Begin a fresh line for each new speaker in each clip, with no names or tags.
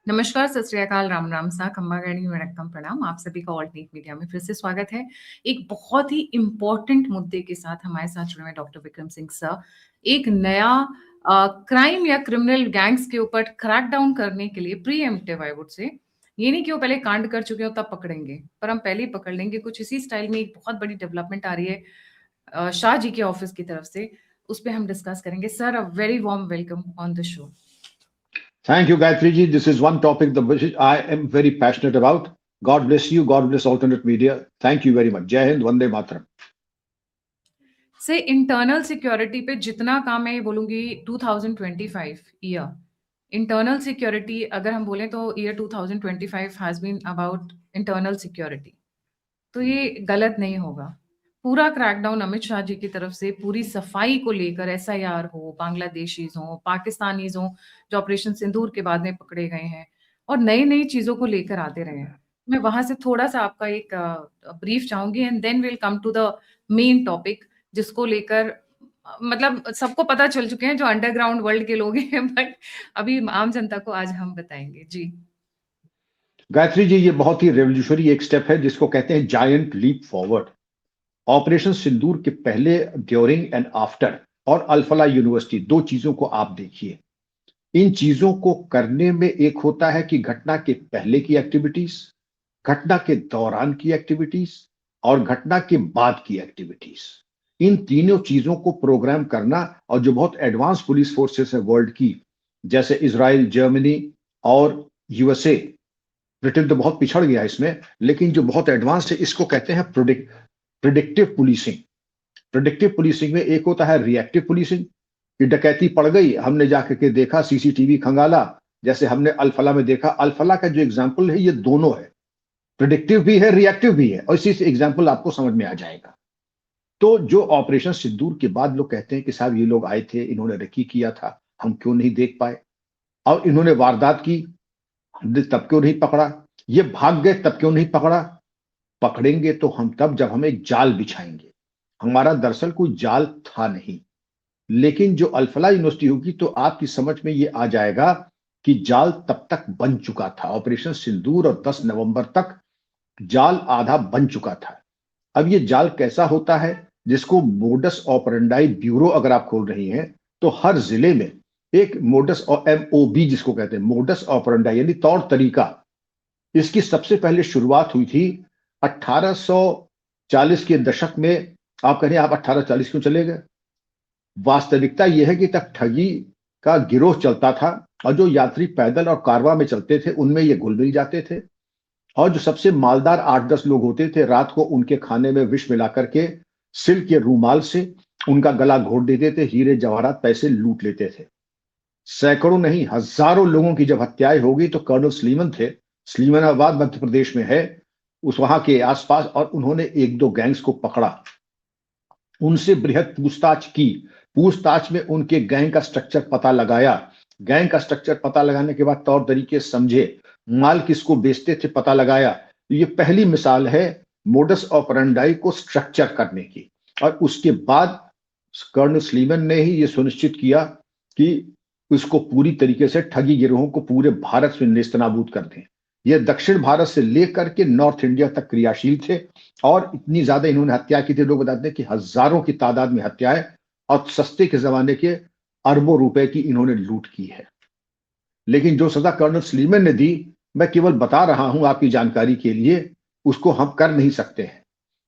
नमस्कार, सत श्री अकाल, राम राम सा, खम्मा गणी वणक्कम प्रणाम। आप सभी का ऑल्ट न्यूज़ मीडिया में फिर से स्वागत है। एक बहुत ही इम्पोर्टेंट मुद्दे के साथ हमारे साथ जुड़े हुए डॉक्टर विक्रम सिंह सर। एक नया क्राइम या क्रिमिनल गैंग्स के ऊपर क्रैक डाउन करने के लिए प्रीएम्प्टिव आई वुड से, ये नहीं कि वो पहले कांड कर चुके हो तब पकड़ेंगे, पर हम पहले ही पकड़ लेंगे। कुछ इसी स्टाइल में एक बहुत बड़ी डेवलपमेंट आ रही है शाह जी के ऑफिस की तरफ से, उस पर हम डिस्कस करेंगे। Sir, a very warm welcome on the show.
Thank you, Gayatri ji. This is one topic which I am very passionate about. God bless you. God bless alternate media. Thank you very much. Jai Hind, Vande Mataram.
से internal security पे जितना काम मैं ये बोलूंगी 2025 year, internal security अगर हम बोलें तो year 2025 has been about internal security, तो ये गलत नहीं होगा। पूरा क्रैकडाउन अमित शाह जी की तरफ से पूरी सफाई को लेकर, एसआईआर हो, बांग्लादेशीज हो, पाकिस्तानीज हो जो ऑपरेशन सिंदूर के बाद में पकड़े गए हैं, और नई नई चीजों को लेकर आते रहे हैं। मैं वहां से थोड़ा सा आपका एक ब्रीफ चाहूंगी and then will come to the main topic, जिसको लेकर मतलब सबको पता चल चुके हैं जो अंडरग्राउंड वर्ल्ड के लोग हैं, बट अभी आम जनता को आज हम बताएंगे जी।
गायत्री जी, ये बहुत ही रेवोल्यूशनरी एक स्टेप है जिसको कहते हैं जायंट लीप फॉरवर्ड। ऑपरेशन सिंदूर के पहले, ड्यूरिंग एंड आफ्टर और अल्फला यूनिवर्सिटी, दो चीजों को आप देखिए। इन चीजों को करने में एक होता है कि घटना के पहले की एक्टिविटीज, घटना के दौरान की एक्टिविटीज और घटना के बाद की एक्टिविटीज, इन तीनों चीजों को प्रोग्राम करना। और जो बहुत एडवांस पुलिस फोर्सेस है वर्ल्ड की, जैसे इजराइल, जर्मनी और यूएसए, ब्रिटेन तो बहुत पिछड़ गया इसमें, लेकिन जो बहुत एडवांस है इसको कहते हैं प्रिडिक्टिव पुलिसिंग। प्रिडिक्टिव पुलिसिंग में एक होता है रिएक्टिव पुलिसिंग, कि डकैती पड़ गई, हमने जाकर के देखा, सीसीटीवी खंगाला, जैसे हमने अल्फला में देखा। अल्फला का जो एग्जाम्पल है ये दोनों है, प्रिडिक्टिव भी है, रिएक्टिव भी है, और इसी से एग्जाम्पल आपको समझ में आ जाएगा। तो जो ऑपरेशन सिंदूर के बाद लोग कहते हैं कि साहब ये लोग आए थे, इन्होंने रेकी किया था, हम क्यों नहीं देख पाए, और इन्होंने वारदात की, हमने तब क्यों नहीं पकड़ा, ये भाग गए तब क्यों नहीं पकड़ा। पकड़ेंगे तो हम तब जब हम एक जाल बिछाएंगे। हमारा दरअसल कोई जाल था नहीं, लेकिन जो अल्फला यूनिवर्सिटी होगी तो आपकी समझ में ये आ जाएगा कि जाल तब तक बन चुका था। ऑपरेशन सिंदूर और 10 नवंबर तक जाल आधा बन चुका था। अब ये जाल कैसा होता है, जिसको मोडस ऑपरेंडाई ब्यूरो अगर आप खोल रही हैं तो हर जिले में एक मोडस और MOB जिसको कहते हैं मोडस ऑपरेंडाई यानी तौर तरीका, इसकी सबसे पहले शुरुआत हुई थी 1840 के दशक में। आप कहें आप 1840 क्यों चले गए, वास्तविकता यह है कि तब ठगी का गिरोह चलता था, और जो यात्री पैदल और कारवां में चलते थे उनमें ये घुल मिल जाते थे, और जो सबसे मालदार 8-10 लोग होते थे रात को उनके खाने में विष मिला करके सिल्क के रूमाल से उनका गला घोट देते थे, हीरे जवाहरात पैसे लूट लेते थे। सैकड़ों नहीं हजारों लोगों की जब हत्याएं हो गई तो कर्नल स्लीमन थे, स्लीमनाबाद मध्य प्रदेश में है, उस वहां के आसपास, और उन्होंने एक दो गैंग्स को पकड़ा, उनसे बृहद पूछताछ की। पूछताछ में उनके गैंग का स्ट्रक्चर पता लगाया। गैंग का स्ट्रक्चर पता लगाने के बाद तौर तरीके समझे, माल किसको बेचते थे पता लगाया। ये पहली मिसाल है मोडस ऑपरेंडाई को स्ट्रक्चर करने की। और उसके बाद कर्नल स्लीमन ने ही ये सुनिश्चित किया कि उसको पूरी तरीके से ठगी गिरोहों को पूरे भारत में नेस्तनाबूद कर दें। ये दक्षिण भारत से लेकर के नॉर्थ इंडिया तक क्रियाशील थे, और इतनी ज्यादा इन्होंने हत्या की थी, लोग बताते हैं कि हजारों की तादाद में हत्याएं, और सस्ते के जमाने के अरबों रुपए की इन्होंने लूट की है। लेकिन जो सजा कर्नल स्लीमन ने दी, मैं केवल बता रहा हूं आपकी जानकारी के लिए, उसको हम कर नहीं सकते हैं।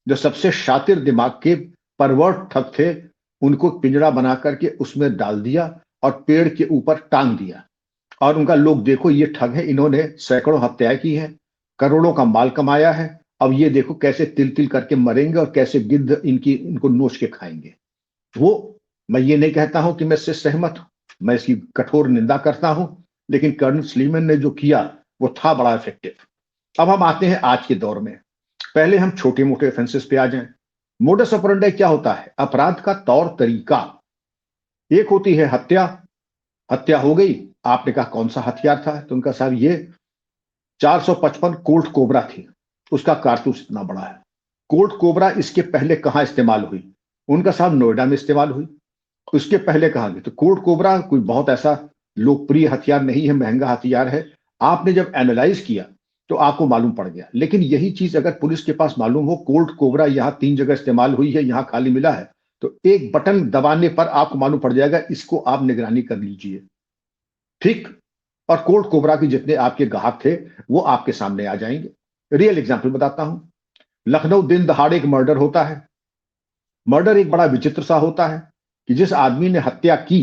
जो सबसे शातिर दिमाग के परवर्ट ठग थे, उनको पिंजरा बना करके उसमें डाल दिया और पेड़ के ऊपर टांग दिया, और उनका लोग देखो ये ठग है, इन्होंने सैकड़ों हत्याएं की है, करोड़ों का माल कमाया है, अब ये देखो कैसे तिल तिल करके मरेंगे और कैसे गिद्ध इनको नोच के खाएंगे। वो, मैं ये नहीं कहता हूं कि मैं इससे सहमत हूं, मैं इसकी कठोर निंदा करता हूं, लेकिन कर्नल स्लीमन ने जो किया वो था बड़ा इफेक्टिव। अब हम आते हैं आज के दौर में। पहले हम छोटे मोटे ऑफेंसेस पे आ जाएं। मोडस ऑपरेंडाई क्या होता है, अपराध का तौर तरीका। एक होती है हत्या, हत्या हो गई, आपने कहा कौन सा हथियार था, तो उनका साहब ये 455 कोल्ट कोबरा थी, उसका कारतूस इतना बड़ा है। कोल्ट कोबरा इसके पहले कहां इस्तेमाल हुई, उनका साहब नोएडा में इस्तेमाल हुई। उसके पहले कहां गई, तो कोल्ट कोबरा कोई बहुत ऐसा लोकप्रिय हथियार नहीं है, महंगा हथियार है। आपने जब एनालाइज किया तो आपको मालूम पड़ गया। लेकिन यही चीज अगर पुलिस के पास मालूम हो कोल्ड कोबरा यहाँ 3 जगह इस्तेमाल हुई है, यहाँ खाली मिला है, तो एक बटन दबाने पर आपको मालूम पड़ जाएगा, इसको आप निगरानी कर लीजिए, ठीक। और कोल्ड कोबरा के जितने आपके ग्राहक थे वो आपके सामने आ जाएंगे। रियल एग्जाम्पल बताता हूं, लखनऊ दिन दहाड़े एक मर्डर होता है। मर्डर एक बड़ा विचित्र सा होता है कि जिस आदमी ने हत्या की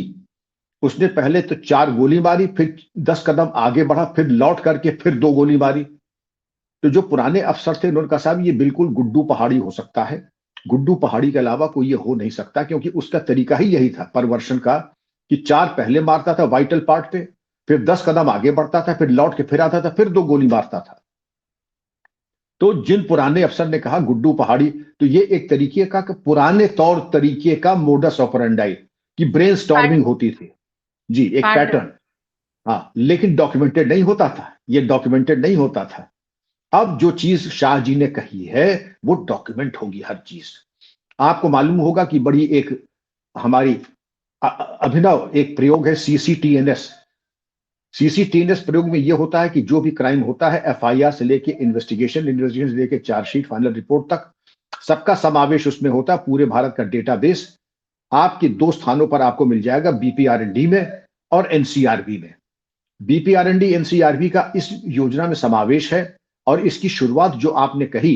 उसने पहले तो 4 गोली मारी, फिर 10 कदम आगे बढ़ा, फिर लौट करके फिर 2 गोली मारी। तो जो पुराने अफसर थे उन्होंने कहा साहब ये बिल्कुल गुड्डू पहाड़ी हो सकता है, गुड्डू पहाड़ी के अलावा कोई ये हो नहीं सकता, क्योंकि उसका तरीका ही यही था परवर्शन का कि 4 पहले मारता था वाइटल पार्ट पे, फिर 10 कदम आगे बढ़ता था, फिर लौट के फिर आता था, फिर 2 गोली मारता था। तो जिन पुराने अफसर ने कहा गुड्डू पहाड़ी, तो ये एक तरीके का पुराने तौर तरीके का मोडस ऑपरेंडाई की ब्रेन स्टॉर्मिंग होती थी जी, एक पैटर्न। हाँ, लेकिन डॉक्यूमेंटेड नहीं होता था, ये डॉक्यूमेंटेड नहीं होता था। अब जो चीज शाह जी ने कही है वो डॉक्यूमेंट होगी हर चीज। आपको मालूम होगा कि बड़ी एक हमारी अभिनव एक प्रयोग है सीसीटीएनएस। सीसीटीएनएस प्रयोग में यह होता है कि जो भी क्राइम होता है एफआईआर से लेके इन्वेस्टिगेशन से लेके चार्जशीट फाइनल रिपोर्ट तक सबका समावेश उसमें होता है, पूरे भारत का डेटाबेस आपके 2 स्थानों पर आपको मिल जाएगा, बीपीआरएनडी में और एनसीआरबी में। बीपीआरएनडी एनसीआरबी का इस योजना में समावेश है। और इसकी शुरुआत जो आपने कही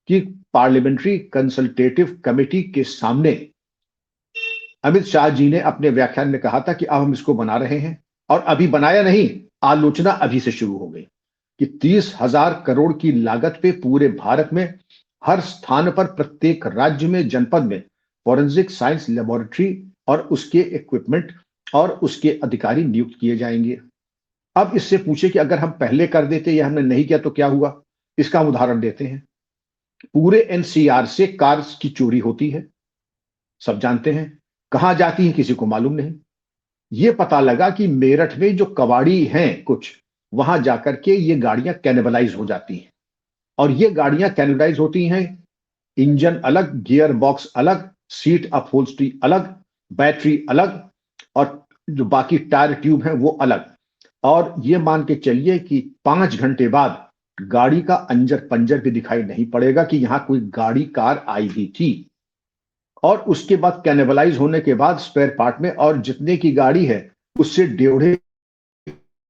कि पार्लियामेंट्री कंसल्टेटिव कमेटी के सामने अमित शाह जी ने अपने व्याख्यान में कहा था कि अब हम इसको बना रहे हैं, और अभी बनाया नहीं, आलोचना अभी से शुरू हो गई कि 30,000 करोड़ की लागत पे पूरे भारत में हर स्थान पर प्रत्येक राज्य में जनपद में फॉरेंसिक साइंस लेबोरेटरी और उसके इक्विपमेंट और उसके अधिकारी नियुक्त किए जाएंगे। अब इससे पूछे कि अगर हम पहले कर देते या हमने नहीं किया तो क्या हुआ, इसका हम उदाहरण देते हैं। पूरे एनसीआर से कार्स की चोरी होती है, सब जानते हैं, कहां जाती है किसी को मालूम नहीं। यह पता लगा कि मेरठ में जो कबाड़ी हैं कुछ, वहां जाकर के ये गाड़ियां कैनिबलाइज हो जाती हैं। और ये गाड़ियां कैनिबलाइज होती हैं, इंजन अलग, गियर बॉक्स अलग, सीट अपहोल्स्ट्री अलग, बैटरी अलग, और जो बाकी टायर ट्यूब है वो अलग। और ये मान के चलिए कि 5 घंटे बाद गाड़ी का अंजर पंजर भी दिखाई नहीं पड़ेगा कि यहां कोई गाड़ी कार आई भी थी। और उसके बाद कैनिबलाइज होने के बाद स्पेयर पार्ट में और जितने की गाड़ी है उससे 1.5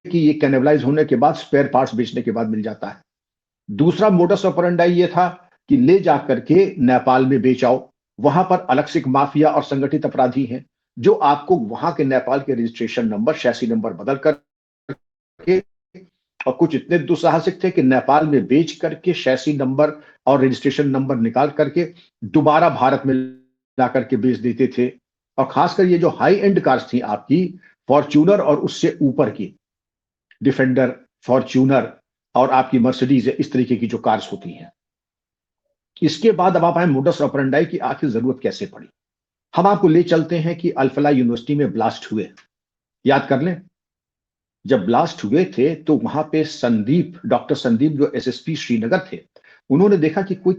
की ये कैनिबलाइज होने के बाद स्पेयर पार्ट्स बेचने के बाद मिल जाता है। दूसरा मोडस ऑपरेंडाई ये था कि ले जाकर के नेपाल में बेचाओ, वहां पर अलग से माफिया और संगठित अपराधी हैं जो आपको वहां के नेपाल के रजिस्ट्रेशन नंबर, शैसी नंबर बदल कर के, और कुछ इतने दुस्साहसिक थे कि नेपाल में बेच करके शैसी नंबर और रजिस्ट्रेशन नंबर निकाल करके दोबारा भारत में ला करके बेच देते थे। और खासकर ये जो हाई एंड कार्स थी आपकी फॉर्च्यूनर और उससे ऊपर की डिफेंडर, फॉर्च्यूनर और आपकी मर्सिडीज, इस तरीके की जो कार्स होती हैं। इसके बाद अब आप आए मोडस ऑपरेंडाई की आखिर जरूरत कैसे पड़ी। हम आपको ले चलते हैं कि अल्फला यूनिवर्सिटी में ब्लास्ट हुए, याद कर लें। जब ब्लास्ट हुए थे तो वहां पे संदीप, डॉक्टर संदीप जो एसएसपी श्रीनगर थे, उन्होंने देखा कि कोई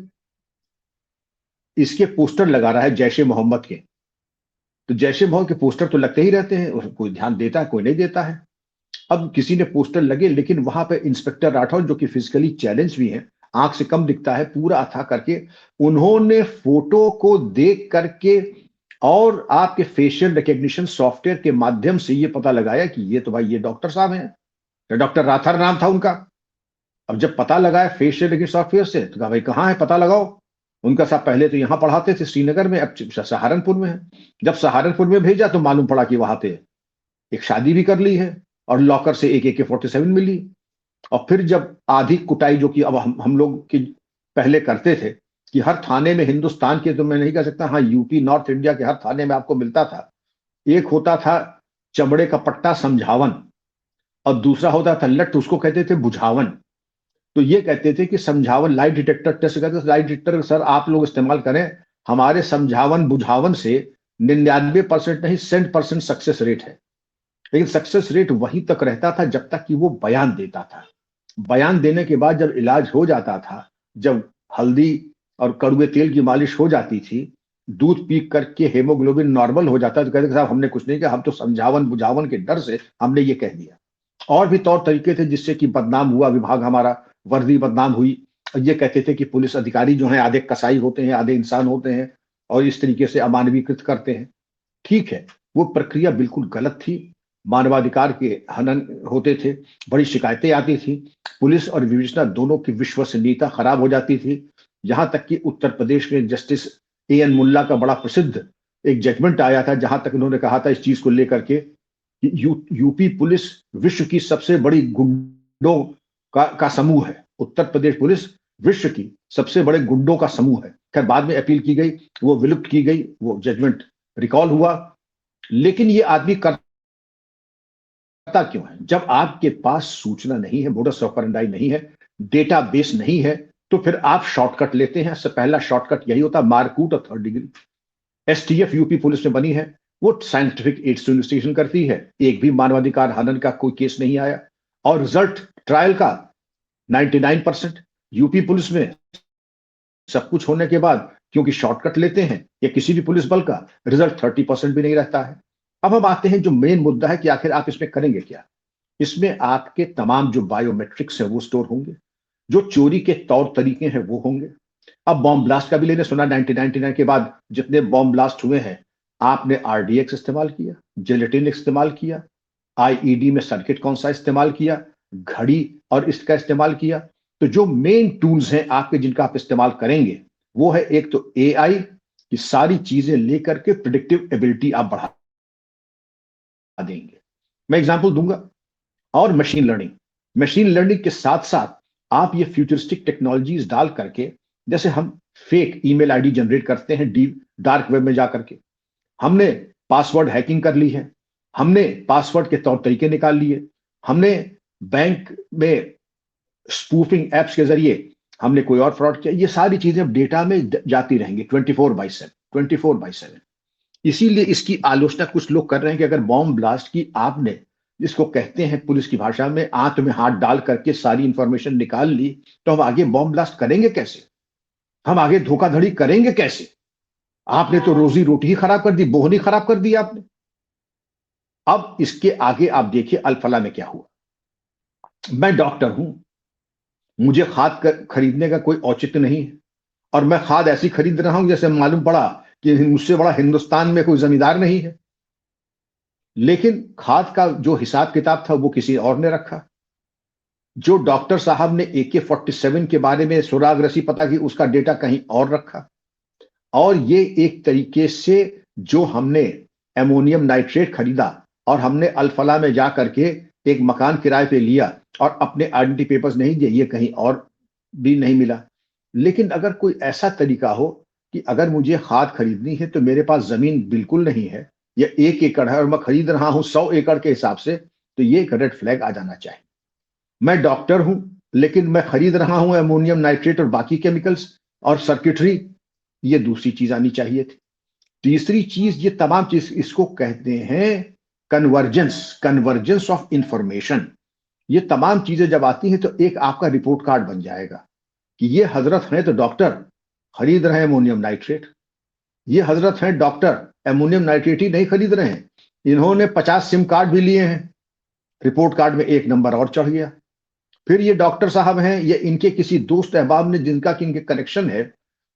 इसके पोस्टर लगा रहा है जैश ए मोहम्मद के। तो जैश ए मोहम्मद के पोस्टर तो लगते ही रहते हैं, कोई ध्यान देता है कोई नहीं देता है। अब किसी ने पोस्टर लगे, लेकिन वहां पे इंस्पेक्टर राठौर जो कि फिजिकली चैलेंज भी हैं, आंख से कम दिखता है, पूरा अथा करके उन्होंने फोटो को देख करके और आपके फेशियल रिकग्निशन सॉफ्टवेयर के माध्यम से ये पता लगाया कि ये तो भाई ये डॉक्टर साहब हैं, डॉक्टर राठौर नाम था उनका। अब जब पता लगाया फेशियल रिकग्निशन सॉफ्टवेयर से तो कहा भाई कहाँ है पता लगाओ। उनका साहब पहले तो यहां पढ़ाते थे श्रीनगर में, अब सहारनपुर में है। जब सहारनपुर में भेजा तो मालूम पड़ा कि वहां पे एक शादी भी कर ली है और लॉकर से एक AK-47 मिली। और फिर जब आधी कुटाई जो कि अब हम लोग की पहले करते थे कि हर थाने में हिंदुस्तान के, तो मैं नहीं कह सकता, हाँ यूपी नॉर्थ इंडिया के हर थाने में आपको मिलता था। एक होता था चमड़े का पट्टा समझावन और दूसरा होता था लट, उसको कहते थे बुझावन। तो ये कहते थे कि समझावन लाइट डिटेक्टर टेस्ट कहते थे, लाइट डिटेक्टर सर आप लोग इस्तेमाल करें, हमारे समझावन बुझावन से 99% नहीं 100% सक्सेस रेट है। लेकिन सक्सेस रेट वहीं तक रहता था जब तक कि वो बयान देता था। बयान देने के बाद जब इलाज हो जाता था, जब हल्दी और कड़वे तेल की मालिश हो जाती थी, दूध पी करके हेमोग्लोबिन नॉर्मल हो जाता, तो कहते साहब हमने कुछ नहीं किया, हम तो समझावन बुझावन के डर से हमने ये कह दिया। और भी तौर तरीके थे जिससे कि बदनाम हुआ विभाग हमारा, वर्दी बदनाम हुई। ये कहते थे कि पुलिस अधिकारी जो हैं आधे कसाई होते हैं, आधे इंसान होते हैं और इस तरीके से अमानवीकृत करते हैं। ठीक है, वो प्रक्रिया बिल्कुल गलत थी, मानवाधिकार के हनन होते थे, बड़ी शिकायतें आती थी, पुलिस और विवेचना दोनों की विश्वसनीयता खराब हो जाती थी। यहां तक कि उत्तर प्रदेश में जस्टिस एएन मुल्ला का बड़ा प्रसिद्ध एक जजमेंट आया था, जहां तक उन्होंने कहा था इस चीज को लेकर के कि यूपी पुलिस विश्व की सबसे बड़ी गुंडों का समूह है। उत्तर प्रदेश पुलिस विश्व की सबसे बड़े गुंडों का समूह है। खैर बाद में अपील की गई, वो विलुप्त की गई, वो जजमेंट रिकॉल हुआ। लेकिन ये आदमी करता क्यों है? जब आपके पास सूचना नहीं है, मोडस ऑपरेंडाई नहीं है, डेटाबेस नहीं है, तो फिर आप शॉर्टकट लेते हैं। सबसे पहला शॉर्टकट यही होता है, मारकूट और third degree. STF UP police में बनी है, वो साइंटिफिक एड्स टू इन्वेस्टिगेशन करती है, एक भी मानवाधिकार हनन का कोई केस नहीं आया और रिजल्ट ट्रायल का 99%। यूपी पुलिस में सब कुछ होने के बाद क्योंकि शॉर्टकट लेते हैं या किसी भी पुलिस बल का, रिजल्ट 30% भी नहीं रहता है। अब हम आते हैं जो मेन मुद्दा है कि आखिर आप इसमें करेंगे क्या। इसमें आपके तमाम जो बायोमेट्रिक्स है वो स्टोर होंगे, जो चोरी के तौर तरीके हैं वो होंगे। अब बॉम्ब ब्लास्ट का भी लेने सुना, 1999 के बाद जितने बॉम्ब ब्लास्ट हुए हैं, आपने आरडीएक्स इस्तेमाल किया, जिलेटिन इस्तेमाल किया, आईईडी में सर्किट कौन सा इस्तेमाल किया, घड़ी और इसका इस्तेमाल किया। तो जो मेन टूल्स हैं आपके जिनका आप इस्तेमाल करेंगे, वो है एक तो एआई की सारी चीजें लेकर के प्रिडिक्टिव एबिलिटी आप बढ़ा देंगे। मैं एग्जांपल दूंगा। और मशीन लर्निंग, मशीन लर्निंग के साथ साथ आप ये फ्यूचरिस्टिक टेक्नोलॉजीज डाल करके, जैसे हम फेक ईमेल आईडी जनरेट करते हैं डीप डार्क वेब में जाकर के, हमने पासवर्ड हैकिंग कर ली है, हमने पासवर्ड के तौर तरीके निकाल लिए, हमने बैंक में स्पूफिंग एप्स के जरिए हमने कोई और फ्रॉड किया। ये सारी चीजें अब डेटा में जाती रहेंगी 24/7, 24/7। इसीलिए इसकी आलोचना कुछ लोग कर रहे हैं कि अगर बॉम्ब ब्लास्ट की आपने, जिसको कहते हैं पुलिस की भाषा में, आंत में हाथ डाल करके सारी इंफॉर्मेशन निकाल ली, तो हम आगे बॉम्ब ब्लास्ट करेंगे कैसे? हम आगे धोखाधड़ी करेंगे कैसे? आपने तो रोजी रोटी ही खराब कर दी, बोहनी खराब कर दी आपने। अब इसके आगे आप देखिए अल-फलाह में क्या हुआ। मैं डॉक्टर हूं, मुझे खाद खरीदने का कोई औचित्य नहीं है और मैं खाद ऐसी खरीद रहा हूं जैसे मालूम पड़ा कि मुझसे बड़ा हिंदुस्तान में कोई जमींदार नहीं है। लेकिन खाद का जो हिसाब किताब था वो किसी और ने रखा। जो डॉक्टर साहब ने AK-47 के बारे में सुराग रसी पता की, उसका डेटा कहीं और रखा। और ये एक तरीके से जो हमने एमोनियम नाइट्रेट खरीदा और हमने अल-फलाह में जा करके एक मकान किराए पे लिया और अपने आइडेंटिटी पेपर्स नहीं दिए, ये कहीं और भी नहीं मिला। लेकिन अगर कोई ऐसा तरीका हो कि अगर मुझे खाद खरीदनी है तो मेरे पास जमीन बिल्कुल नहीं है या 1 एकड़ है और मैं खरीद रहा हूं 100 एकड़ के हिसाब से, तो ये एक रेड फ्लैग आ जाना चाहिए। मैं डॉक्टर हूं, लेकिन मैं खरीद रहा हूं एमोनियम नाइट्रेट और बाकी केमिकल्स और सर्किटरी, ये दूसरी चीज आनी चाहिए थी। तीसरी चीज, ये तमाम चीज इसको कहते हैं कन्वर्जेंस, कन्वर्जेंस ऑफ इंफॉर्मेशन। ये तमाम चीजें जब आती हैं तो एक आपका रिपोर्ट कार्ड बन जाएगा कि ये हजरत हैं तो डॉक्टर खरीद रहे हैं एमोनियम नाइट्रेट, ये हजरत हैं डॉक्टर एमोनियम नाइट्रेट ही नहीं खरीद रहे हैं, इन्होंने 50 सिम कार्ड भी लिए हैं। रिपोर्ट कार्ड में एक नंबर और चढ़ गया। फिर ये डॉक्टर साहब हैं, ये इनके किसी दोस्त अहबाब ने जिनका कि इनके कनेक्शन है,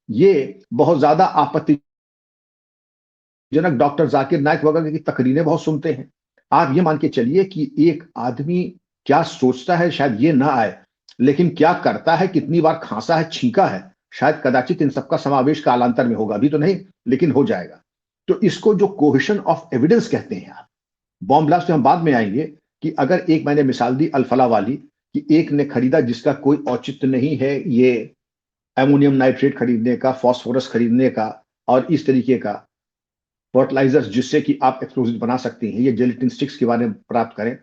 ये बहुत ज्यादा आपत्तिजनक डॉक्टर जाकिर नाइक वगैरह की तकरीरें बहुत सुनते हैं। आप ये मान के चलिए कि एक आदमी क्या सोचता है शायद ये ना आए, लेकिन क्या करता है, कितनी बार खांसा है, छींका है, शायद कदाचित इन सबका समावेश कालांतर में होगा, अभी तो नहीं लेकिन हो जाएगा। तो इसको जो कोहेशन ऑफ एविडेंस कहते हैं आप, बॉम्ब ब्लास्ट में हम बाद में आएंगे कि अगर एक मैंने मिसाल दी अल-फलाह वाली कि एक ने खरीदा जिसका कोई औचित्य नहीं है, ये एमोनियम नाइट्रेट खरीदने का, फास्फोरस खरीदने का और इस तरीके का फर्टिलाइजर्स जिससे कि आप एक्सप्लोजिव बना सकती हैं, ये जेलेटिन स्टिक्स के बारे में प्राप्त करें,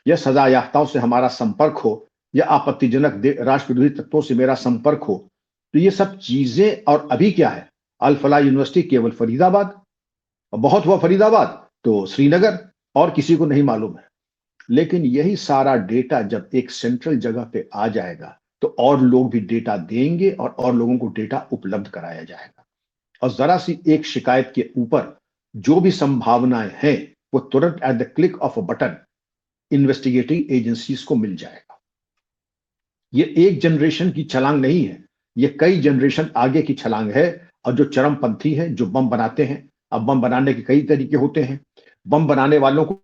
या सजा याफ्ताओं से हमारा संपर्क हो, या आपत्तिजनक राष्ट्र विरोधी तत्वों से मेरा संपर्क हो, तो ये सब चीजें। और अभी क्या है, अल-फलाह यूनिवर्सिटी केवल फरीदाबाद, बहुत हुआ फरीदाबाद तो श्रीनगर, और किसी को नहीं मालूम है। लेकिन यही सारा डेटा जब एक सेंट्रल जगह पे आ जाएगा तो और लोग भी डेटा देंगे और लोगों को डेटा उपलब्ध कराया जाएगा। और जरा सी एक शिकायत के ऊपर जो भी संभावनाएं हैं वो तुरंत at the click of a button investigating agencies को मिल जाएगा। ये एक जनरेशन की छलांग नहीं है, ये कई जनरेशन आगे की छलांग है। और जो चरमपंथी हैं, जो बम बनाते हैं, अब बम बनाने के कई तरीके होते हैं। बम बनाने वालों को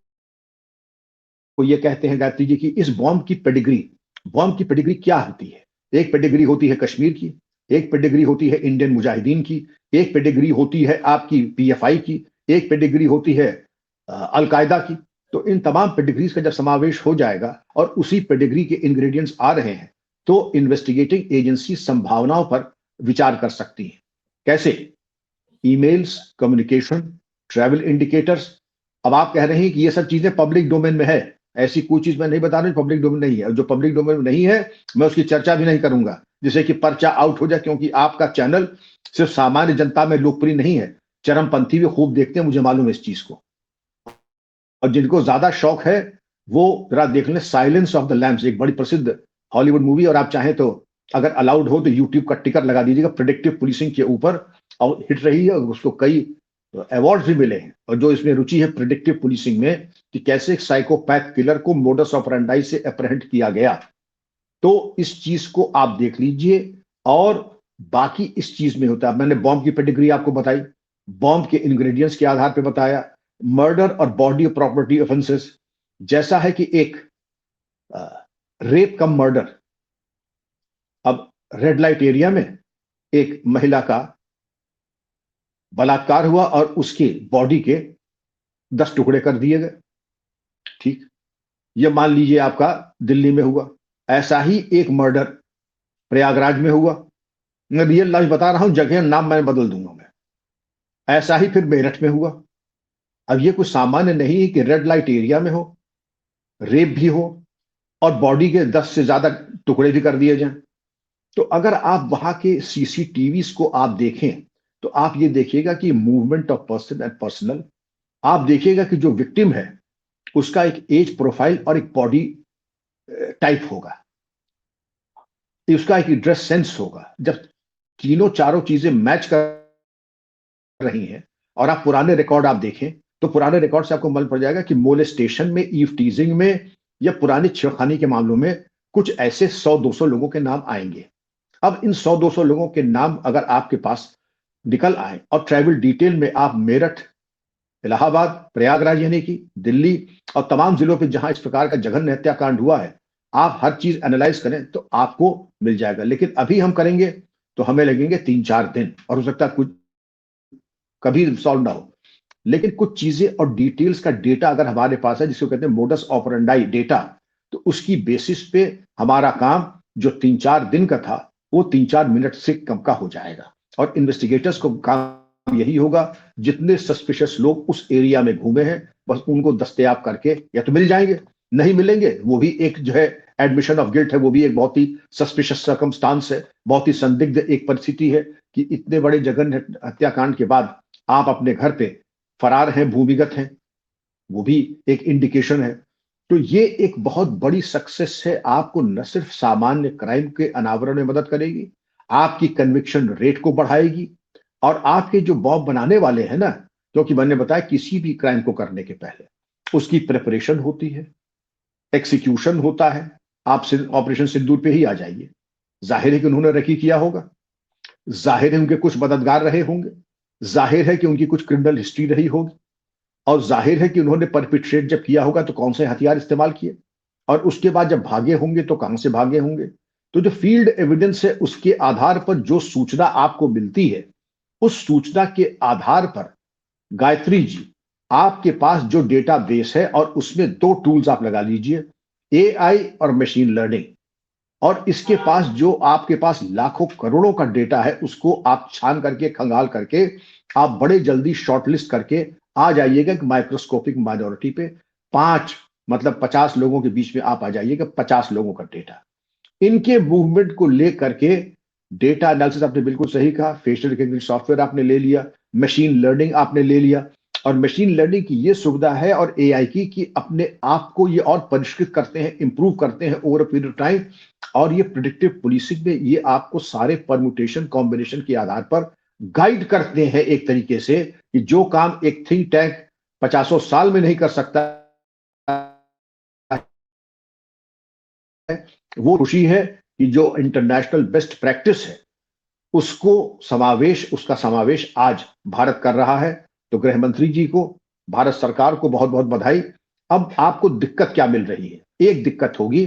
ये कहते हैं गायत्री जी की इस बॉम्ब की पेडिग्री क्या होती है? एक पेडिग्री होती है कश्मीर की, एक पेडिग्री होती है इंडियन मुजाहिदीन की, एक पेडिग्री होती है आपकी पीएफआई की, एक पेडिग्री होती है अलकायदा की। तो इन तमाम पेडिग्रीज का जब समावेश हो जाएगा और उसी पेडिग्री के इंग्रेडिएंट्स आ रहे हैं, तो इन्वेस्टिगेटिंग एजेंसी संभावनाओं पर विचार कर सकती है। कैसे? Emails, communication, travel indicators. अब आप कह रहे हैं कि ये सब चीजें पब्लिक डोमेन में है, ऐसी कोई चीज मैं नहीं बता रहा हूं पब्लिक डोमेन नहीं है। और जो पब्लिक डोमेन में नहीं है, मैं उसकी चर्चा भी नहीं करूंगा, जिससे कि पर्चा आउट हो जाए, क्योंकि आपका चैनल सिर्फ सामान्य जनता में लोकप्रिय नहीं है, चरमपंथी भी खूब देखते हैं, मुझे मालूम है इस चीज को। और जिनको ज्यादा शौक है वो जरा देख लें साइलेंस ऑफ द लैम्स, एक बड़ी प्रसिद्ध हॉलीवुड मूवी। और आप चाहें तो अगर अलाउड हो तो यूट्यूब का टिकर लगा दीजिएगा प्रेडिक्टिव पुलिसिंग के ऊपर, और हिट रही है, उसको कई अवार्ड भी मिले हैं। और जो इसमें रुचि है प्रेडिक्टिव पुलिसिंग में कि कैसे एक साइकोपैथ किलर को मोडस ऑपरेंडाई से अप्रहेंड किया गया, तो इस चीज को आप देख लीजिए। और बाकी इस चीज में होता है, मैंने बॉम्ब की पेडिग्री आपको बताई, बॉम्ब के इंग्रेडिएंट्स के आधार पर बताया, मर्डर और बॉडी प्रॉपर्टी ऑफेंसेस, जैसा है कि एक रेप कम मर्डर। अब रेड लाइट एरिया में एक महिला का बलात्कार हुआ और उसके बॉडी के 10 टुकड़े कर दिए गए, ठीक। ये मान लीजिए आपका दिल्ली में हुआ। ऐसा ही एक मर्डर प्रयागराज में हुआ, मैं रियल लाइफ बता रहा हूं, जगह नाम मैं बदल दूंगा मैं। ऐसा ही फिर मेरठ में हुआ। अब ये कुछ सामान्य नहीं है कि रेड लाइट एरिया में हो, रेप भी हो और बॉडी के 10 से ज्यादा टुकड़े भी कर दिए जाएं। तो अगर आप वहां के सीसीटीवी को आप देखें, तो आप ये देखिएगा कि movement of person and personal, आप देखिएगा कि जो विक्टिम है उसका एक एज प्रोफाइल और एक बॉडी टाइप होगा, उसका एक ड्रेस सेंस होगा। जब तीनों चारों चीजें मैच कर रही हैं और आप पुराने रिकॉर्ड आप देखें, तो पुराने रिकॉर्ड से आपको मालूम पड़ जाएगा कि मोलेस्टेशन में, ईव टीजिंग में या पुरानी छेड़खानी के मामलों में कुछ ऐसे 100-200 लोगों के नाम आएंगे। अब इन 100-200 लोगों के नाम अगर आपके पास निकल आए और ट्रैवल डिटेल में आप मेरठ, इलाहाबाद, प्रयागराज यानी कि दिल्ली और तमाम जिलों पे जहां इस प्रकार का जघन्य हत्याकांड हुआ है, आप हर चीज एनालाइज करें तो आपको मिल जाएगा। लेकिन अभी हम करेंगे तो हमें लगेंगे 3-4 दिन, और हो सकता है कुछ कभी सॉल्व ना हो। लेकिन कुछ चीजें और डिटेल्स का डेटा अगर हमारे पास है, जिसको कहते हैं मोडस ऑपरेंडाई डेटा, तो उसकी बेसिस पे हमारा काम जो 3-4 दिन का था वो 3-4 मिनट से कम का हो जाएगा। और इन्वेस्टिगेटर्स को काम यही होगा, जितने सस्पिशियस लोग उस एरिया में घूमे हैं बस उनको दस्तयाब करके या तो मिल जाएंगे, नहीं मिलेंगे वो भी एक जो है एडमिशन ऑफ गिल्ट है, वो भी एक बहुत ही सस्पिशियस सर्कमस्टांस है, बहुत ही संदिग्ध एक परिस्थिति है कि इतने बड़े जघन्य हत्याकांड के बाद आप अपने घर पे फरार हैं, भूमिगत हैं, वो भी एक इंडिकेशन है। तो ये एक बहुत बड़ी सक्सेस है, आपको न सिर्फ सामान्य क्राइम के अनावरण में मदद करेगी, आपकी कन्विक्शन रेट को बढ़ाएगी, और आपके जो बॉम्ब बनाने वाले हैं ना, क्योंकि मैंने बताया किसी भी क्राइम को करने के पहले उसकी प्रिपरेशन होती है, एक्सिक्यूशन होता है। आप ऑपरेशन सिंदूर पे ही आ जाइए, जाहिर है कि उन्होंने रकी किया होगा, जाहिर है उनके कुछ मददगार रहे होंगे, जाहिर है कि उनकी कुछ क्रिमिनल हिस्ट्री रही होगी, और जाहिर है कि उन्होंने परपिट्रेट जब किया होगा तो कौन से हथियार इस्तेमाल किए, और उसके बाद जब भागे होंगे तो कहां से भागे होंगे। तो जो फील्ड एविडेंस है उसके आधार पर जो सूचना आपको मिलती है, उस सूचना के आधार पर गायत्री जी आपके पास जो डेटा बेस है, और उसमें 2 टूल्स आप लगा लीजिए, एआई और मशीन लर्निंग। और इसके पास जो आपके पास लाखों करोड़ों का डेटा है उसको आप छान करके, खंगाल करके आप बड़े जल्दी शॉर्टलिस्ट करके आ जाइएगा कि माइक्रोस्कोपिक माइनॉरिटी पे 5 मतलब 50 लोगों के बीच में आप आ जाइएगा, 50 लोगों का डेटा, इनके मूवमेंट को लेकर के डेटा एनालिसिस। आपने बिल्कुल सही कहा, फेशियल रिकग्निशन सॉफ्टवेयर आपने ले लिया, मशीन लर्निंग आपने ले लिया, और मशीन लर्निंग की ये सुविधा है और एआई की कि अपने आप को ये और परिष्कृत करते हैं, इंप्रूव करते हैं over a period of time. और ये प्रेडिक्टिव पुलिसिंग में ये आपको सारे परम्यूटेशन कॉम्बिनेशन के आधार पर गाइड करते हैं एक तरीके से, कि जो काम एक थिंक टैंक 50 साल में नहीं कर सकता वो खुशी है कि जो इंटरनेशनल बेस्ट प्रैक्टिस है उसका समावेश आज भारत कर रहा है। तो गृह मंत्री जी को, भारत सरकार को बहुत बहुत बधाई। अब आपको दिक्कत क्या मिल रही है? एक दिक्कत होगी,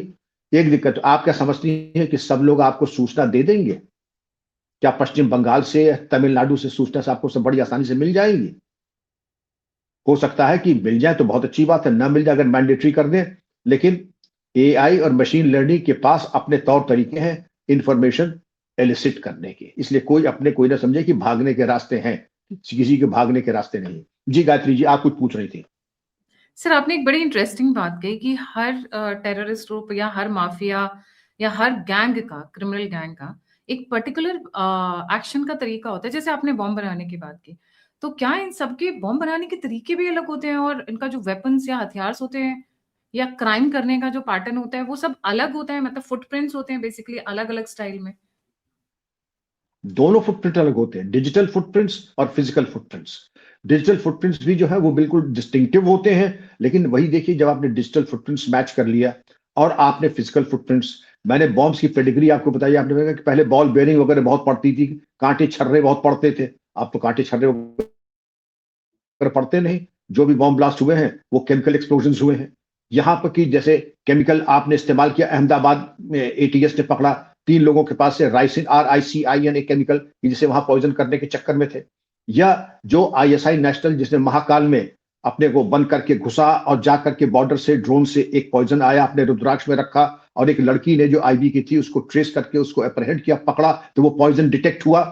एक दिक्कत आप क्या समझती हैं कि सब लोग आपको सूचना दे देंगे? क्या पश्चिम बंगाल से या तमिलनाडु से सूचना से आपको सब बड़ी आसानी से मिल जाएंगी? हो सकता है कि मिल जाए तो बहुत अच्छी बात है, ना मिल जाए अगर मैंडेटरी कर दें, लेकिन एआई और मशीन लर्निंग के पास अपने तौर तरीके हैं इंफॉर्मेशन एलिसिट करने के, इसलिए कोई ना समझे कि भागने के रास्ते हैं, किसी के भागने के रास्ते नहीं। जी गायत्री जी, आप कुछ पूछ रही थी।
सर, आपने एक बड़ी इंटरेस्टिंग बात कही कि हर टेररिस्ट ग्रुप या हर माफिया या हर गैंग का, क्रिमिनल गैंग का एक पर्टिकुलर एक्शन का तरीका होता है। जैसे आपने बॉम्ब बनाने की बात की, तो क्या इन सबके बॉम्ब बनाने के तरीके भी अलग होते हैं और इनका जो वेपन्स या हथियार्स होते हैं या क्राइम करने का जो पैटर्न होता है, वो सब अलग होता है? मतलब फुटप्रिंट्स होते हैं बेसिकली अलग-अलग स्टाइल में?
दोनों फुटप्रिंट अलग होते हैं, डिजिटल फुटप्रिंट्स और फिजिकल फुटप्रिंट्स। डिजिटल फुटप्रिंट्स भी जो है वो बिल्कुल डिस्टिंक्टिव होते हैं, लेकिन वही देखिए, जब आपने डिजिटल फुटप्रिंट्स मैच कर लिया और आपने फिजिकल फुटप्रिंट्स, मैंने बॉम्ब्स की पेडिग्री आपको बताई, आपने देखा कि पहले बॉल बेयरिंग वगैरह बहुत पड़ती थी, कांटे छर्रे बहुत पड़ते थे। अब तो कांटे छर्रे पड़ते नहीं, जो भी बॉम्ब ब्लास्ट हुए हैं वो केमिकल एक्सप्लोजन हुए हैं। यहाँ पर कि जैसे केमिकल आपने इस्तेमाल किया, अहमदाबाद में एटीएस ने पकड़ा 3 लोगों के पास से राइसिन, RICIN एक केमिकल, जिसे वहां पॉइजन करने के चक्कर में थे। या जो ISI नेशनल, जिसने महाकाल में अपने को बंद करके घुसा और जाकर के बॉर्डर से ड्रोन से एक पॉइजन आया, अपने रुद्राक्ष में रखा, और एक लड़की ने जो IB की थी उसको ट्रेस करके उसको अप्रहेंड किया, पकड़ा, तो वो पॉइजन डिटेक्ट हुआ।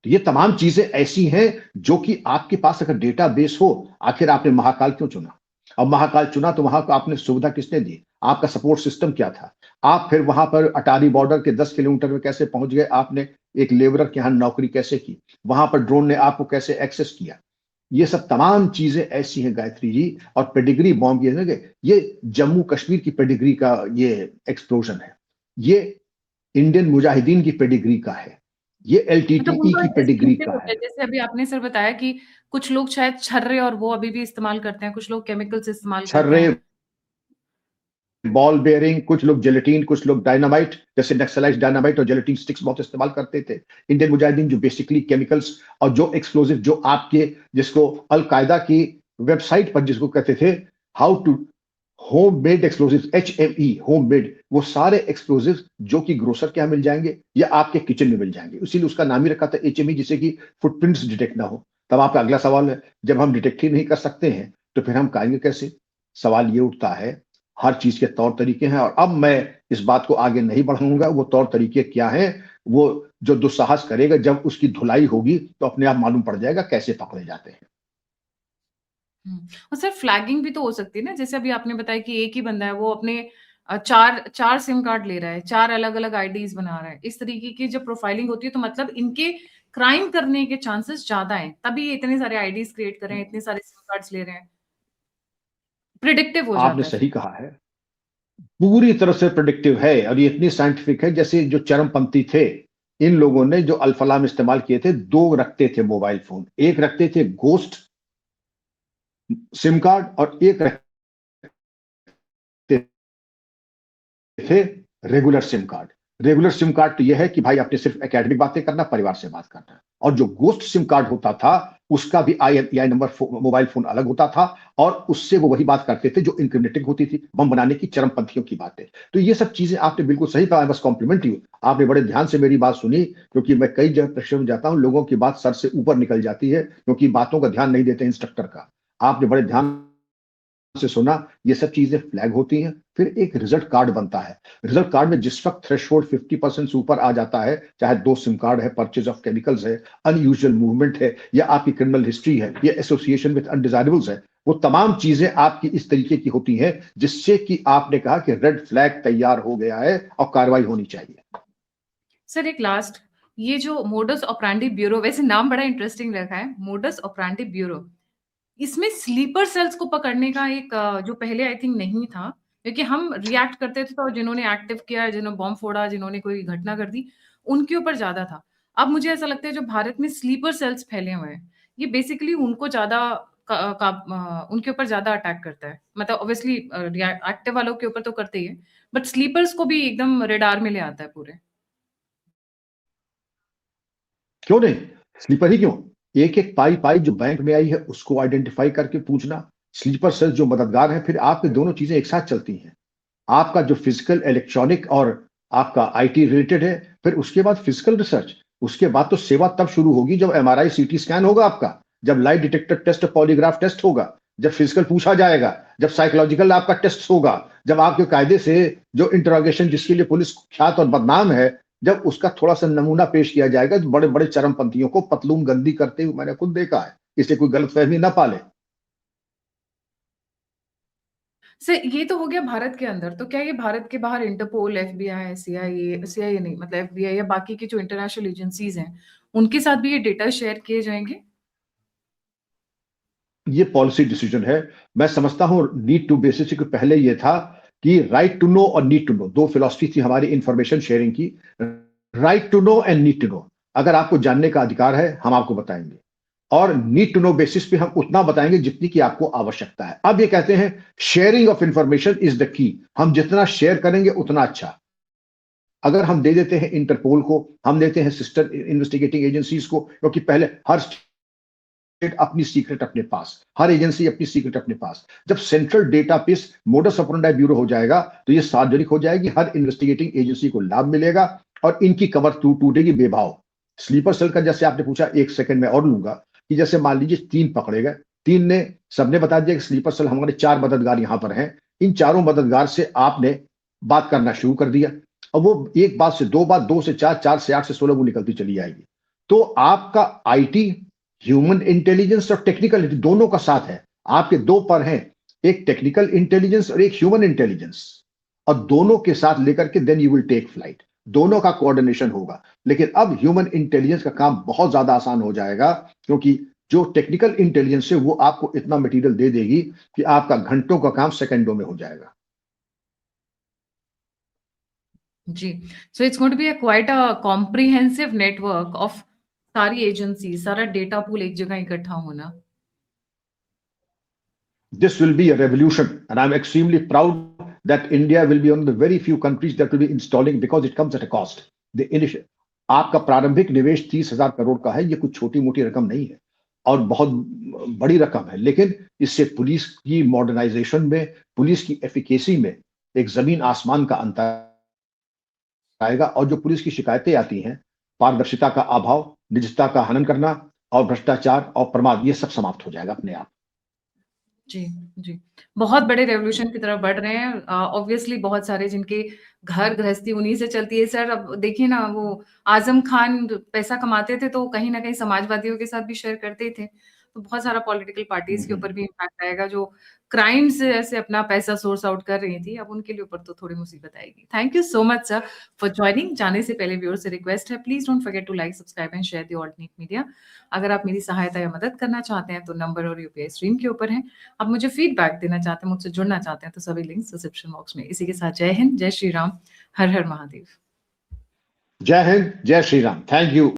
तो ये तमाम चीजें ऐसी हैं जो कि आपके पास अगर डेटाबेस हो, आखिर आपने महाकाल क्यों चुना? अब महाकाल चुना तो वहां को आपने सुविधा किसने दी? आपका सपोर्ट सिस्टम क्या था? आप फिर वहां पर अटारी बॉर्डर के 10 किलोमीटर में कैसे पहुंच गए? आपने एक लेबरर के यहाँ नौकरी कैसे की? वहां पर ड्रोन ने आपको कैसे एक्सेस किया? ये सब तमाम चीजें ऐसी हैं गायत्री जी। और पेडिग्री बॉम्ब ये जम्मू कश्मीर की पेडिग्री का ये एक्सप्लोजन है, ये इंडियन मुजाहिदीन की पेडिग्री का है, ये
मतलब
LTTE
उनका
की पेडिग्री
डिस्टिंक्टिव
का
होता
है।
है। जैसे अभी आपने सर बताया कि कुछ लोग शायद छर्रे और वो अभी भी इस्तेमाल करते हैं, कुछ लोग केमिकल्स इस्तेमाल करते
छर्रे,
हैं।
बॉल बेयरिंग, कुछ लोग जेलेटिन, कुछ लोग डायनामाइट, जैसे नक्सलाइट डायनामाइट और जेलेटिन स्टिक्स बहुत इस्तेमाल करते थे। इंडियन मुजाहिदीन जो बेसिकली केमिकल्स और जो एक्सप्लोजिव, जो आपके, जिसको अल कायदा की वेबसाइट पर जिसको कहते थे how to home made explosive, HME home made, वो सारे एक्सप्लोजिव जो कि ग्रोसर के यहाँ मिल जाएंगे या आपके किचन में मिल जाएंगे, इसीलिए उसका नाम ही रखा था HME, जिससे कि फुटप्रिंट्स डिटेक्ट ना हो। तब आपका अगला सवाल है, जब हम डिटेक्ट ही नहीं कर सकते हैं तो फिर हम खाएंगे कैसे? सवाल ये उठता है। हर चीज के तौर तरीके हैं, और अब मैं इस बात को आगे नहीं बढ़ाऊंगा। वो तौर तरीके क्या हैं, वो जो दुस्साहस करेगा जब उसकी धुलाई होगी तो अपने आप मालूम पड़ जाएगा कैसे पकड़े जाते हैं।
और सर फ्लैगिंग भी तो हो सकती है ना? जैसे अभी आपने बताया कि एक ही बंदा है, वो अपने 4 सिम कार्ड ले रहा है, 4 अलग-अलग आईडीज़ बना रहा है। इस तरीके की जब प्रोफाइलिंग होती है तो मतलब इनके क्राइम करने के चांसेस ज़्यादा हैं, तभी ये इतने सारे आईडीज़ क्रिएट कर रहे हैं, इतने सारे सिम कार्ड्स ले रहे हैं। प्रिडिक्टिव हो
आपने
जाता है
सही
फिर।
कहा है, पूरी तरह से प्रिडिक्टिव है, और ये इतनी साइंटिफिक है। जैसे जो चरमपंथी थे, इन लोगों ने जो अल्फलाम इस्तेमाल किए थे, 2 रखते थे मोबाइल फोन, एक रखते थे गोस्ट सिम कार्ड और एक रखते थे regular SIM card. Regular SIM card तो यह है कि भाई आपने सिर्फ एकेडमिक बातें करना, परिवार से बात करना। और जो गोस्ट सिम कार्ड होता था, उसका भी IMEI नंबर मोबाइल फोन अलग होता था, और उससे वो वही बात करते थे जो इंक्रिमिनेटिंग होती थी, बम बनाने की चरमपंथियों की बातें। तो ये सब चीजें आपने बिल्कुल सही कहा, बस कॉम्प्लीमेंट यू, आपने बड़े ध्यान से मेरी बात सुनी, क्योंकि मैं कई जगह प्रश्न में जाता हूं, लोगों की बात सर से ऊपर निकल जाती है क्योंकि बातों का ध्यान नहीं देते इंस्ट्रक्टर का। आपने बड़े ध्यान से सुना, ये सब चीजें फ्लैग होती हैं, फिर एक रिजल्ट कार्ड बनता है। रिजल्ट कार्ड में जिस वक्त थ्रेशोल्ड 50% से ऊपर आ जाता है, चाहे 2 सिम कार्ड है, परचेज ऑफ केमिकल्स है, अनयूजुअल मूवमेंट है, या आपकी क्रिमिनल हिस्ट्री है, या एसोसिएशन विद अनडिजायरेबल्स है, वो तमाम चीजें आपकी इस तरीके की होती हैं जिससे कि आपने कहा कि रेड फ्लैग तैयार हो गया है और कार्रवाई होनी चाहिए।
सर एक लास्ट, ये जो मोडस ऑपरेंडी ब्यूरो, वैसे नाम बड़ा इंटरेस्टिंग रखा है, मोडस ऑपरेंडी ब्यूरो। इसमें स्लीपर सेल्स को पकड़ने का एक जो पहले आई थिंक नहीं था, क्योंकि हम रिएक्ट करते थे तो जिन्होंने एक्टिव किया, जिन्होंने बॉम्ब फोड़ा, जिन्होंने कोई घटना कर दी, उनके ऊपर ज़्यादा था। अब मुझे ऐसा लगता है जो भारत में स्लीपर सेल्स फैले हुए हैं, ये बेसिकली उनको ज़्यादा उनके ऊपर ज्यादा अटैक करता है। मतलब ऑब्वियसली एक्टिव वालों के ऊपर तो करते ही है, बट स्लीपर्स को भी एकदम रेडार में ले आता है पूरे।
क्यों नहीं, स्लीपर ही क्यों, एक एक पाई पाई जो बैंक में आई है उसको आइडेंटिफाई करके पूछना। स्लीपर सेल जो मददगार है, फिर आपकी दोनों चीजें एक साथ चलती हैं। आपका जो फिजिकल इलेक्ट्रॉनिक और आपका आईटी रिलेटेड है, फिर उसके बाद फिजिकल रिसर्च, उसके बाद तो सेवा तब शुरू होगी जब एमआरआई सीटी स्कैन होगा आपका, जब light detector test polygraph test होगा, जब फिजिकल पूछा जाएगा, जब साइकोलॉजिकल आपका टेस्ट होगा, जब आपके कायदे से जो इंटरोगेशन जिसके लिए पुलिस ख्यात और बदनाम है, जब उसका थोड़ा सा नमूना पेश किया जाएगा, तो बड़े बड़े चरमपंथियों को पतलून गंदी करते हुए मैंने खुद देखा है। इससे कोई गलतफहमी ना पाले।
से ये तो हो गया भारत के अंदर, तो क्या ये भारत के बाहर इंटरपोल, एफबीआई, सीआईए नहीं, मतलब एफबीआई या बाकी की जो इंटरनेशनल एजेंसीज हैं, उनके साथ भी ये डेटा शेयर किए जाएंगे?
ये पॉलिसी डिसीजन है। मैं समझता हूं नीड टू बेसिस के पहले ये था कि राइट टू नो और नीड टू नो, दो फिलॉसफी थी हमारी इंफॉर्मेशन शेयरिंग की। Right to know and need to know, अगर आपको जानने का अधिकार है हम आपको बताएंगे, और नीड टू नो बेसिस पे हम उतना बताएंगे जितनी की आपको आवश्यकता है। अब ये कहते हैं sharing of information is the key, हम जितना शेयर करेंगे उतना अच्छा। अगर हम दे देते हैं इंटरपोल को, हम देते हैं सिस्टर इन्वेस्टिगेटिंग एजेंसीज को, क्योंकि पहले हर अपनी सीक्रेट अपने पास, हर एजेंसी अपनी सीक्रेट अपने पास, जब central database modus operandi bureau हो जाएगा तो ये सार्वजनिक हो जाएगी, हर इन्वेस्टिगेटिंग एजेंसी को लाभ मिलेगा और इनकी कमर टूटेगी बेभाव। स्लीपर सेल का जैसे आपने पूछा, एक सेकंड में और लूंगा कि जैसे मान लीजिए 3 पकड़े गए, 3 ने सबने बता दिया कि स्लीपर सेल हमारे 4 मददगार यहां पर हैं, इन चारों मददगार से आपने बात करना शुरू कर दिया, और वो एक बात से 2 बात, 2 से 4, 4 से 8 से 16 वो निकलती चली जाएगी। तो आपका आईटी, ह्यूमन इंटेलिजेंस और टेक्निकल दोनों का साथ है। आपके 2 पर हैं, एक टेक्निकल इंटेलिजेंस और एक ह्यूमन इंटेलिजेंस, और दोनों के साथ लेकर के then you will take flight, दोनों का कोऑर्डिनेशन होगा। लेकिन अब ह्यूमन इंटेलिजेंस का काम बहुत ज्यादा आसान हो जाएगा, क्योंकि जो टेक्निकल इंटेलिजेंस है वो आपको इतना मटेरियल दे देगी कि आपका घंटों का काम सेकंडों में हो जाएगा।
जी, so it's going to be quite a comprehensive network of सारी एजेंसी, सारा डेटा पूल एक जगह इकट्ठा होना।
This will be a revolution, and I'm extremely proud that India will be one of the very few countries that will be installing, because it comes at a cost. The initial, आपका प्रारंभिक निवेश 30,000 करोड़ का है, ये कुछ छोटी मोटी रकम नहीं है और बहुत बड़ी रकम है, लेकिन इससे पुलिस की मॉडर्नाइजेशन में, पुलिस की एफिकेसी में एक जमीन आसमान का अंतर आएगा। और जो पुलिस की शिकायतें आती हैं, पारदर्शिता का अभाव, निजता का हनन करना और भ्रष्टाचार और प्रमाद, ये सब समाप्त हो जाएगा अपने आप।
जी, जी। बहुत बड़े रेवोल्यूशन की तरफ बढ़ रहे हैं। ऑब्वियसली बहुत सारे जिनके घर गृहस्थी उन्हीं से चलती है। सर अब देखिए ना, वो आज़म खान पैसा कमाते थे तो कहीं न कहीं समाजवादियों के साथ भी शेयर करते थे। तो बहुत सारा पॉलिटिकल पार्टीज़ के ऊपर भी इम्पैक्ट आएगा, जो क्राइम से ऐसे अपना पैसा सोर्स आउट कर रही थी, अब उनके लिए ऊपर तो थोड़ी मुसीबत आएगी। Thank you so much sir for joining. जाने से पहले व्यूअर्स से रिक्वेस्ट है, please don't forget to like, subscribe and share the alternate media. अगर आप मेरी सहायता या मदद करना चाहते हैं तो नंबर और यूपीआई स्क्रीन के ऊपर है। आप मुझे फीडबैक देना चाहते हैं, मुझसे जुड़ना चाहते हैं तो सभी लिंक्स डिस्क्रिप्शन बॉक्स में। इसी के साथ जय हिंद, जय श्री राम, हर हर महादेव।
जय हिंद, जय श्री राम। Thank you.